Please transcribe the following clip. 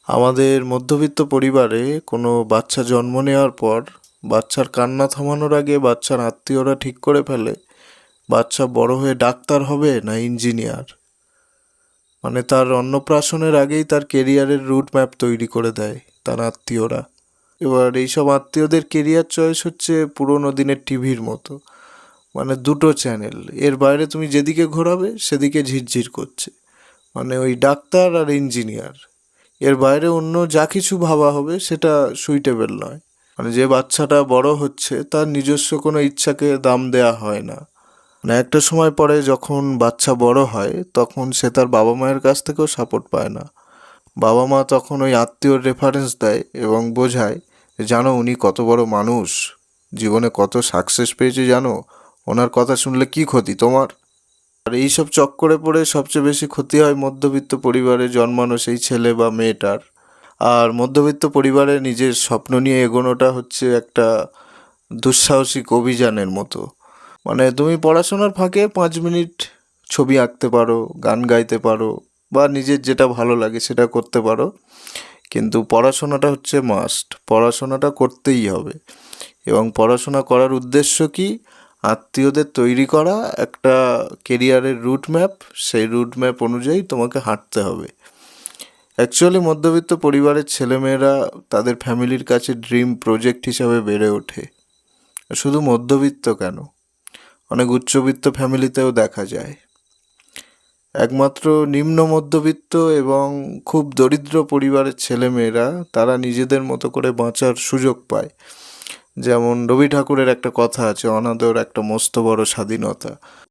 আমাদের মধ্যবিত্ত পরিবারে কোনো বাচ্চা জন্ম নেওয়ার পর বাচ্চার কান্না থামানোর আগে বাচ্চার আত্মীয়রা ঠিক করে ফেলে বাচ্চা বড় হয়ে ডাক্তার হবে না ইঞ্জিনিয়ার। মানে তার অন্নপ্রাশনের আগেই তার কেরিয়ারের রুট ম্যাপ তৈরি করে দেয় তার আত্মীয়রা। এবার এইসব আত্মীয়দের কেরিয়ার চয়েস হচ্ছে পুরোনো দিনের টিভির মতো, মানে দুটো চ্যানেল, এর বাইরে তুমি যেদিকে ঘোরাবে সেদিকে ঝিরঝির করছে। মানে ওই ডাক্তার আর ইঞ্জিনিয়ার, এর বাইরে অন্য যা কিছু ভাবা হবে সেটা সুইটেবল নয়। মানে যে বাচ্চাটা বড় হচ্ছে তার নিজস্ব কোনো ইচ্ছাকে দাম দেয়া হয় না। মানে একটা সময় পরে যখন বাচ্চা বড় হয় তখন সে তার বাবা মায়ের কাছ থেকেও সাপোর্ট পায় না। বাবা মা তখন ওই আত্মীয়র রেফারেন্স দেয় এবং বোঝায় যে জানো উনি কত বড় মানুষ, জীবনে কত সাকসেস পেয়েছে জানো, ওনার কথা শুনলে কি ক্ষতি তোমার। আর এইসব চক্করে পড়ে সবচেয়ে বেশি ক্ষতি হয় মধ্যবিত্ত পরিবারে জন্মানো সেই ছেলে বা মেয়েটার। আর মধ্যবিত্ত পরিবারে নিজের স্বপ্ন নিয়ে এগোনোটা হচ্ছে একটা দুঃসাহসিক অভিযানের মতো। মানে তুমি পড়াশোনার ফাঁকে 5 মিনিট ছবি আঁকতে পারো, গান গাইতে পারো, বা নিজের যেটা ভালো লাগে সেটা করতে পারো, কিন্তু পড়াশোনাটা হচ্ছে মাস্ট, পড়াশোনাটা করতেই হবে। এবং পড়াশোনা করার উদ্দেশ্য কি? আত্মীয়দের তৈরি করা একটা কেরিয়ারের রুট ম্যাপ, সেই রুট ম্যাপ অনুযায়ী তোমাকে হাঁটতে হবে। অ্যাকচুয়ালি মধ্যবিত্ত পরিবারের ছেলেমেয়েরা তাদের ফ্যামিলির কাছে ড্রিম প্রজেক্ট হিসাবে বেড়ে ওঠে। শুধু মধ্যবিত্ত কেন, অনেক উচ্চবিত্ত ফ্যামিলিতেও দেখা যায়। একমাত্র নিম্ন মধ্যবিত্ত এবং খুব দরিদ্র পরিবারের ছেলেমেয়েরা তারা নিজেদের মতো করে বাঁচার সুযোগ পায়। যেমন রবি ঠাকুরের একটা কথা আছে, অনাদর একটা মস্ত বড় স্বাধীনতা।